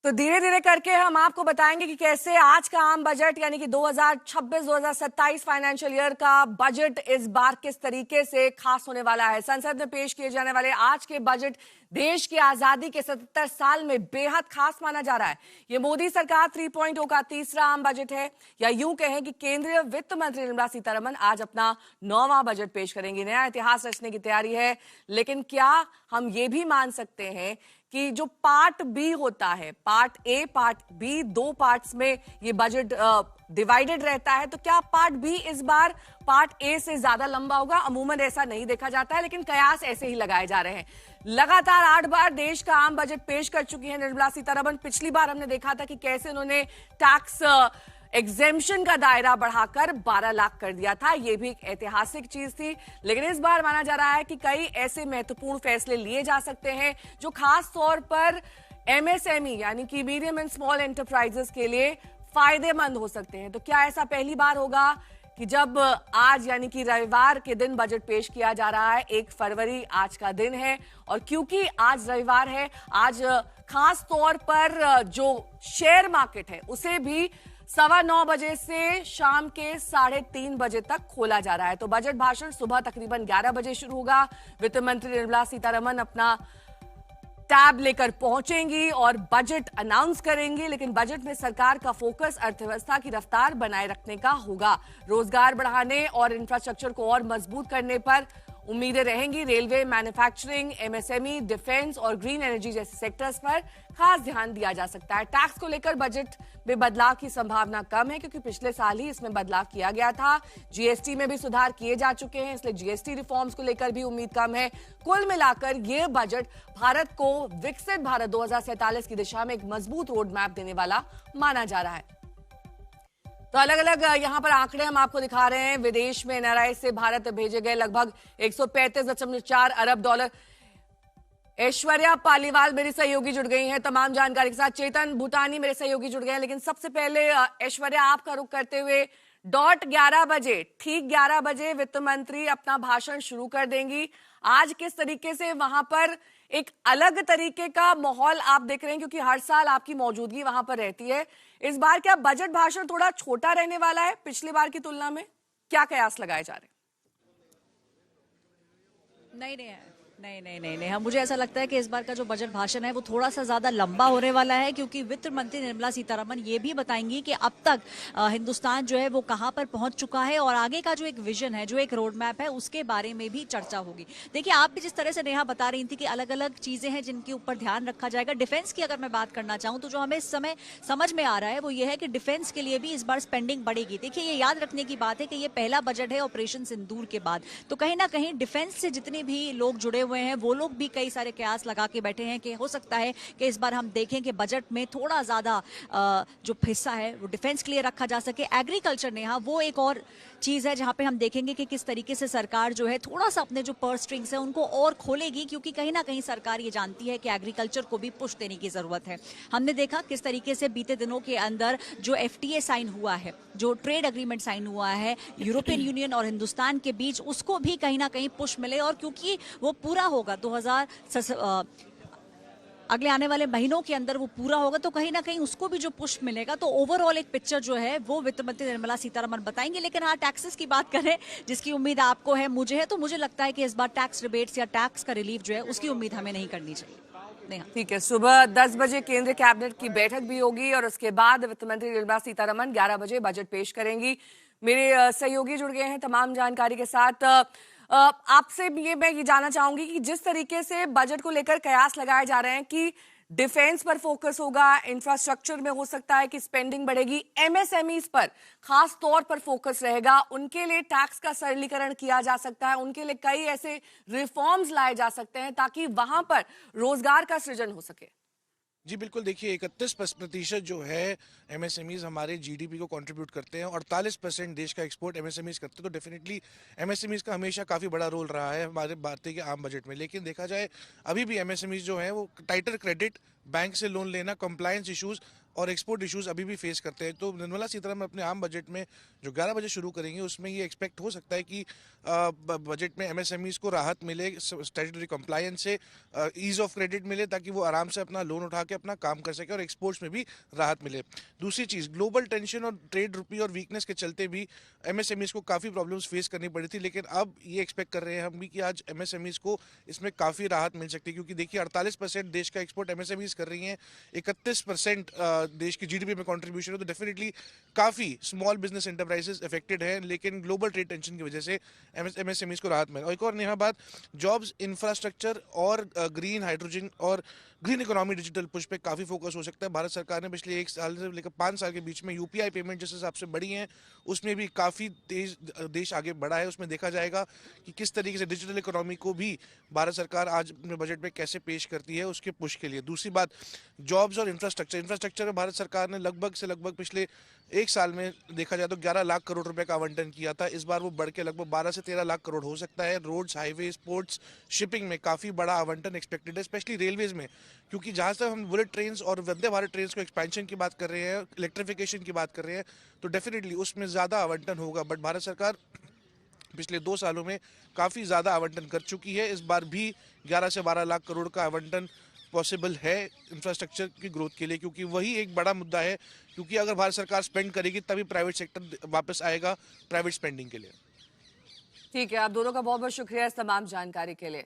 तो धीरे धीरे करके हम आपको बताएंगे कि कैसे आज का आम बजट यानी कि 2026-2027 फाइनेंशियल ईयर का बजट इस बार किस तरीके से खास होने वाला है। संसद में पेश किए जाने वाले आज के बजट देश की आजादी के 77 साल में बेहद खास माना जा रहा है। ये मोदी सरकार 3.0 का तीसरा आम बजट है, या यूं कहें कि केंद्रीय वित्त मंत्री निर्मला सीतारमण आज अपना 9वां बजट पेश करेंगी। नया इतिहास रचने की तैयारी है, लेकिन क्या हम ये भी मान सकते हैं कि जो पार्ट बी होता है, पार्ट ए पार्ट बी, दो पार्ट्स में ये बजट डिवाइडेड रहता है, तो क्या पार्ट बी इस बार पार्ट ए से ज्यादा लंबा होगा? अमूमन ऐसा नहीं देखा जाता है, लेकिन कयास ऐसे ही लगाए जा रहे हैं। लगातार 8 बार देश का आम बजट पेश कर चुकी है निर्मला सीतारमण। पिछली बार हमने देखा था कि कैसे उन्होंने टैक्स एग्जेम्पशन का दायरा बढ़ाकर 12 लाख कर दिया था। यह भी एक ऐतिहासिक चीज थी, लेकिन इस बार माना जा रहा है कि कई ऐसे महत्वपूर्ण फैसले लिए जा सकते हैं जो खास तौर पर एमएसएमई यानी कि मीडियम एंड स्मॉल एंटरप्राइजेस के लिए फायदेमंद हो सकते हैं। तो क्या ऐसा पहली बार होगा कि जब आज यानी कि रविवार के दिन बजट पेश किया जा रहा है? 1 फरवरी आज का दिन है, और क्योंकि आज रविवार है, आज खास तौर पर जो शेयर मार्केट है उसे भी 9:15 बजे से शाम के 3:30 बजे तक खोला जा रहा है। तो बजट भाषण सुबह तकरीबन 11 बजे शुरू होगा। वित्त मंत्री निर्मला सीतारमण अपना टैब लेकर पहुंचेंगी और बजट अनाउंस करेंगी, लेकिन बजट में सरकार का फोकस अर्थव्यवस्था की रफ्तार बनाए रखने का होगा। रोजगार बढ़ाने और इंफ्रास्ट्रक्चर को और मजबूत करने पर उम्मीदें रहेंगी। रेलवे, मैन्युफैक्चरिंग, एमएसएमई, डिफेंस और ग्रीन एनर्जी जैसे सेक्टर्स पर खास ध्यान दिया जा सकता है। टैक्स को लेकर बजट में बदलाव की संभावना कम है, क्योंकि पिछले साल ही इसमें बदलाव किया गया था। जीएसटी में भी सुधार किए जा चुके हैं, इसलिए जीएसटी रिफॉर्म्स को लेकर भी उम्मीद कम है। कुल मिलाकर यह बजट भारत को विकसित भारत 2047 की दिशा में एक मजबूत रोड मैप देने वाला माना जा रहा है। तो अलग अलग यहां पर आंकड़े हम आपको दिखा रहे हैं। विदेश में एनआरआई से भारत भेजे गए लगभग 135.4 अरब डॉलर। ऐश्वर्या पालीवाल मेरी सहयोगी जुड़ गई हैं तमाम जानकारी के साथ। चेतन भूटानी मेरे सहयोगी जुड़ गए हैं, लेकिन सबसे पहले ऐश्वर्या, आपका रुख करते हुए डॉट 11 बजे, ठीक 11 बजे वित्त मंत्री अपना भाषण शुरू कर देंगी। आज किस तरीके से वहां पर एक अलग तरीके का माहौल आप देख रहे हैं, क्योंकि हर साल आपकी मौजूदगी वहां पर रहती है। इस बार क्या बजट भाषण थोड़ा छोटा रहने वाला है पिछली बार की तुलना में? क्या कयास लगाए जा रहे हैं? नहीं, मुझे ऐसा लगता है कि इस बार का जो बजट भाषण है वो थोड़ा सा ज्यादा लंबा होने वाला है, क्योंकि वित्त मंत्री निर्मला सीतारमण ये भी बताएंगी कि अब तक हिंदुस्तान जो है वो कहां पर पहुंच चुका है, और आगे का जो एक विजन है, जो एक रोड मैप है, उसके बारे में भी चर्चा होगी। देखिए, आप भी जिस तरह से नेहा बता रही थी कि अलग अलग चीजें हैं जिनके ऊपर ध्यान रखा जाएगा। डिफेंस की अगर मैं बात करना चाहूं तो जो हमें इस समय समझ में आ रहा है वो ये है कि डिफेंस के लिए भी इस बार स्पेंडिंग बढ़ेगी। देखिए, ये याद रखने की बात है कि ये पहला बजट है ऑपरेशन सिंदूर के बाद, तो कहीं ना कहीं डिफेंस से जितने भी लोग जुड़े हुए हैं वो लोग भी कई सारे कयास लगा के बैठे हैं कि हो सकता है कि इस बार हम देखें कि बजट में थोड़ा ज्यादा जो हिस्सा है वो डिफेंस के लिए रखा जा सके। एग्रीकल्चर ने, हाँ, वो एक और चीज है जहां पे हम देखेंगे कि किस तरीके से सरकार जो है थोड़ा सा अपने जो पर्स स्ट्रिंग्स है उनको और खोलेगी, क्योंकि कहीं ना कहीं सरकार ये जानती है कि एग्रीकल्चर को भी पुश देने की जरूरत है। हमने देखा किस तरीके से बीते दिनों के अंदर जो एफटीए साइन हुआ है, जो ट्रेड एग्रीमेंट साइन हुआ है यूरोपियन यूनियन और हिंदुस्तान के बीच, उसको भी कहीं ना कहीं पुश मिले, और क्योंकि वो पूरा होगा अगले आने वाले महीनों के अंदर वो पूरा होगा, तो कहीं ना कहीं उसको भी जो पुश मिलेगा। तो ओवरऑल एक पिक्चर जो है वो वित्त मंत्री निर्मला सीतारमण बताएंगे। लेकिन हाँ, टैक्सेस की बात करें जिसकी उम्मीद आपको है, मुझे है, तो मुझे लगता है कि इस बार टैक्स रिबेट्स या टैक्स का रिलीफ जो है उसकी उम्मीद हमें नहीं करनी चाहिए। ठीक है, सुबह 10 बजे केंद्रीय कैबिनेट की बैठक भी होगी, और उसके बाद वित्त मंत्री निर्मला सीतारमण 11 बजे बजट पेश करेंगी। मेरे सहयोगी जुड़ गए हैं तमाम जानकारी के साथ। आपसे मैं ये जानना चाहूंगी कि जिस तरीके से बजट को लेकर कयास लगाए जा रहे हैं कि डिफेंस पर फोकस होगा, इंफ्रास्ट्रक्चर में हो सकता है कि स्पेंडिंग बढ़ेगी, एमएसएमईज पर खास तौर पर फोकस रहेगा, उनके लिए टैक्स का सरलीकरण किया जा सकता है, उनके लिए कई ऐसे रिफॉर्म्स लाए जा सकते हैं ताकि वहां पर रोजगार का सृजन हो सके। जी बिल्कुल, देखिए 31% जो है एमएसएमईज हमारे जीडीपी को कंट्रीब्यूट करते हैं, और 48% देश का एक्सपोर्ट एमएसएमईज करते हैं। तो डेफिनेटली एमएसएमईज का हमेशा काफ़ी बड़ा रोल रहा है हमारे भारतीय के आम बजट में। लेकिन देखा जाए अभी भी एमएसएमईज जो है वो टाइटर क्रेडिट, बैंक से लोन लेना, कंप्लायंस इश्यूज और एक्सपोर्ट इश्यूज अभी भी फेस करते हैं। तो निर्मला सीतारमण अपने आम बजट में जो 11 बजे शुरू करेंगे उसमें ये एक्सपेक्ट हो सकता है कि बजट में एमएसएमईज को राहत मिले, स्टैट्यूटरी कंप्लायंस से ईज ऑफ क्रेडिट मिले, ताकि वो आराम से अपना लोन उठा के अपना काम कर सके और एक्सपोर्ट्स में भी राहत मिले। दूसरी चीज़, ग्लोबल टेंशन और ट्रेड रुपी और वीकनेस के चलते भी एमएसएमईज को काफ़ी प्रॉब्लम्स फेस करनी पड़ी थी, लेकिन अब ये एक्सपेक्ट कर रहे हैं हम भी कि आज एमएसएमईज को इसमें काफ़ी राहत मिल सकती है। क्योंकि देखिए 48% देश का एक्सपोर्ट एमएसएमईज कर रही हैं, 31% देश की जीडीपी में कंट्रीब्यूशन है, तो डेफिनेटली काफ़ी स्मॉल बिजनेस एंटरप्राइजेस अफेक्टेड हैं, लेकिन ग्लोबल ट्रेड टेंशन की वजह से एमएसएमईज को राहत मिला। और एक और नया बात, जॉब्स, इंफ्रास्ट्रक्चर और ग्रीन हाइड्रोजन और ग्रीन इकोनॉमी डिजिटल पुश पे काफ़ी फोकस हो सकता है। भारत सरकार ने पिछले 1 साल से लेकर 5 साल के बीच में यूपीआई पेमेंट जिस हिसाब से बढ़ी हैं, उसमें भी काफ़ी तेज देश आगे बढ़ा है। उसमें देखा जाएगा कि किस तरीके से डिजिटल इकोनॉमी को भी भारत सरकार आज अपने बजट में कैसे पेश करती है उसके पुश के लिए। दूसरी बात, जॉब्स और इंफ्रास्ट्रक्चर में भारत सरकार ने लगभग पिछले 1 साल में देखा जाए तो 11 लाख करोड़ रुपए का आवंटन किया था। इस बार वो बढ़ के लगभग 12 से 13 लाख करोड़ हो सकता है। रोड्स, हाईवे, पोर्ट्स, शिपिंग में काफ़ी बड़ा आवंटन एक्सपेक्टेड है, स्पेशली रेलवेज में, क्योंकि जहाँ तक हम बुलेट ट्रेन और वंदे भारत ट्रेन को एक्सपेंशन की बात कर रहे हैं, इलेक्ट्रिफिकेशन की बात कर रहे हैं, तो डेफिनेटली उसमें ज़्यादा आवंटन होगा। बट भारत सरकार पिछले 2 सालों में काफ़ी ज़्यादा आवंटन कर चुकी है। इस बार भी 11 से 12 लाख करोड़ का आवंटन पॉसिबल है इंफ्रास्ट्रक्चर की ग्रोथ के लिए, क्योंकि वही एक बड़ा मुद्दा है। क्योंकि अगर भारत सरकार स्पेंड करेगी तभी प्राइवेट सेक्टर वापस आएगा प्राइवेट स्पेंडिंग के लिए। ठीक है, आप दोनों का बहुत बहुत शुक्रिया इस तमाम जानकारी के लिए।